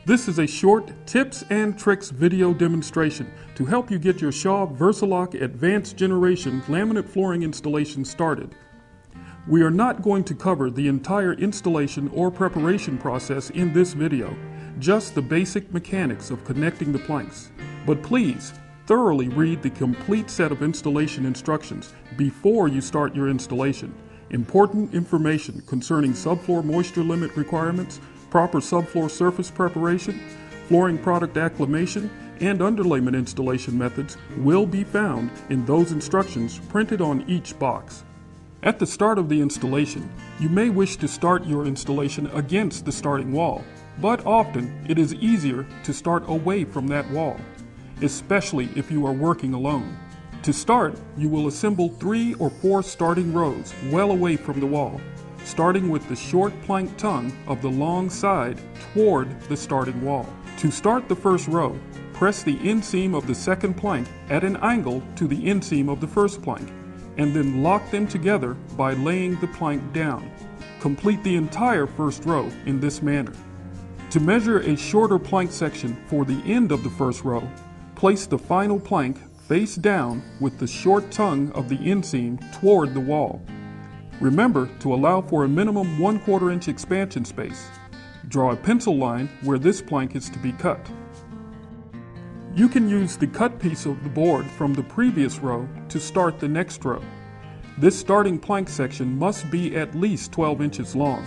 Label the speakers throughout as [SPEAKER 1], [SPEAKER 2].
[SPEAKER 1] This is a short tips and tricks video demonstration to help you get your Shaw VersaLock Advanced Generation laminate flooring installation started. We are not going to cover the entire installation or preparation process in this video, just the basic mechanics of connecting the planks. But please, thoroughly read the complete set of installation instructions before you start your installation. Important information concerning subfloor moisture limit requirements, proper subfloor surface preparation, flooring product acclimation, and underlayment installation methods will be found in those instructions printed on each box. At the start of the installation, you may wish to start your installation against the starting wall, but often it is easier to start away from that wall, especially if you are working alone. To start, you will assemble 3 or 4 starting rows well away from the wall, starting with the short plank tongue of the long side toward the starting wall. To start the first row, press the inseam of the second plank at an angle to the inseam of the first plank, and then lock them together by laying the plank down. Complete the entire first row in this manner. To measure a shorter plank section for the end of the first row, place the final plank face down with the short tongue of the inseam toward the wall. Remember to allow for a minimum 1/4 inch expansion space. Draw a pencil line where this plank is to be cut. You can use the cut piece of the board from the previous row to start the next row. This starting plank section must be at least 12 inches long.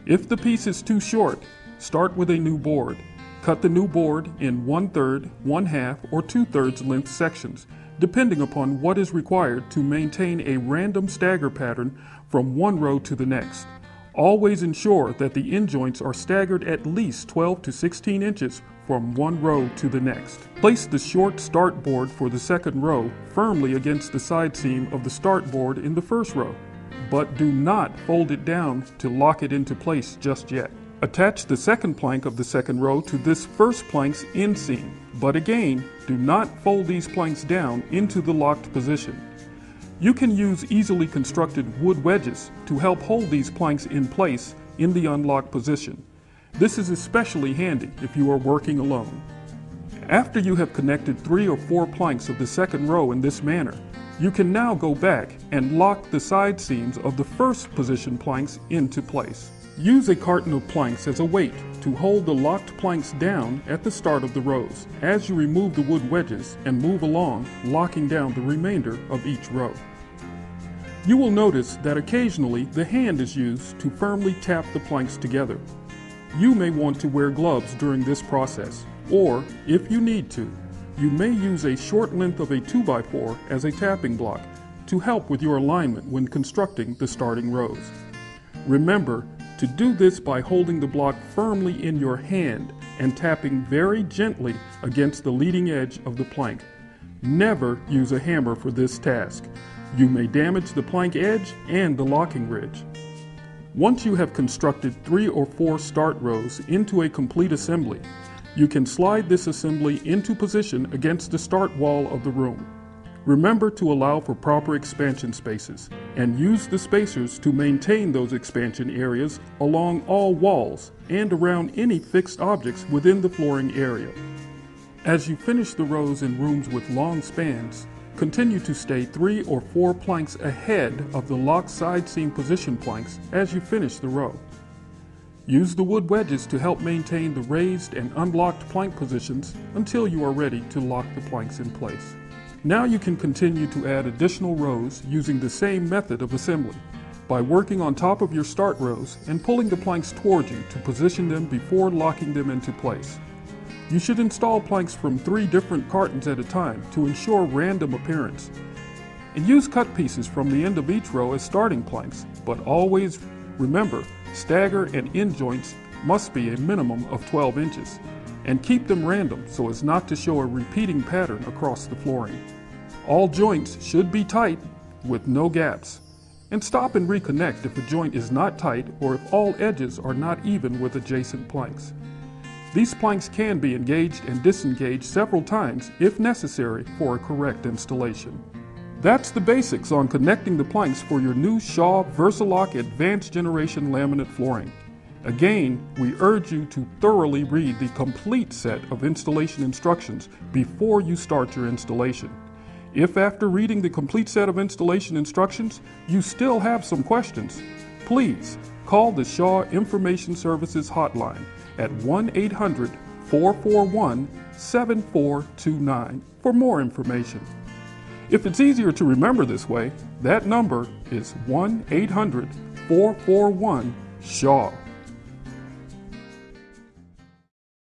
[SPEAKER 1] If the piece is too short, start with a new board. Cut the new board in 1/3, 1/2, or 2/3 length sections, depending upon what is required to maintain a random stagger pattern from one row to the next. Always ensure that the end joints are staggered at least 12 to 16 inches from one row to the next. Place the short start board for the second row firmly against the side seam of the start board in the first row, but do not fold it down to lock it into place just yet. Attach the second plank of the second row to this first plank's inseam, but again, do not fold these planks down into the locked position. You can use easily constructed wood wedges to help hold these planks in place in the unlocked position. This is especially handy if you are working alone. After you have connected 3 or 4 planks of the second row in this manner, you can now go back and lock the side seams of the first position planks into place. Use a carton of planks as a weight to hold the locked planks down at the start of the rows as you remove the wood wedges and move along, locking down the remainder of each row. You will notice that occasionally the hand is used to firmly tap the planks together. You may want to wear gloves during this process, or if you need to, you may use a short length of a 2x4 as a tapping block to help with your alignment when constructing the starting rows. Remember to do this by holding the block firmly in your hand and tapping very gently against the leading edge of the plank. Never use a hammer for this task. You may damage the plank edge and the locking ridge. Once you have constructed 3 or 4 start rows into a complete assembly, you can slide this assembly into position against the start wall of the room. Remember to allow for proper expansion spaces and use the spacers to maintain those expansion areas along all walls and around any fixed objects within the flooring area. As you finish the rows in rooms with long spans, continue to stay 3 or 4 planks ahead of the locked side seam position planks as you finish the row. Use the wood wedges to help maintain the raised and unlocked plank positions until you are ready to lock the planks in place. Now you can continue to add additional rows using the same method of assembly by working on top of your start rows and pulling the planks toward you to position them before locking them into place. You should install planks from 3 different cartons at a time to ensure random appearance. And use cut pieces from the end of each row as starting planks, but always remember, stagger and end joints must be a minimum of 12 inches. And keep them random so as not to show a repeating pattern across the flooring. All joints should be tight with no gaps. And stop and reconnect if a joint is not tight or if all edges are not even with adjacent planks. These planks can be engaged and disengaged several times if necessary for a correct installation. That's the basics on connecting the planks for your new Shaw VersaLock Advanced Generation laminate flooring. Again, we urge you to thoroughly read the complete set of installation instructions before you start your installation. If after reading the complete set of installation instructions, you still have some questions, please call the Shaw Information Services hotline at 1-800-441-7429 for more information. If it's easier to remember this way, that number is 1-800-441-SHAW.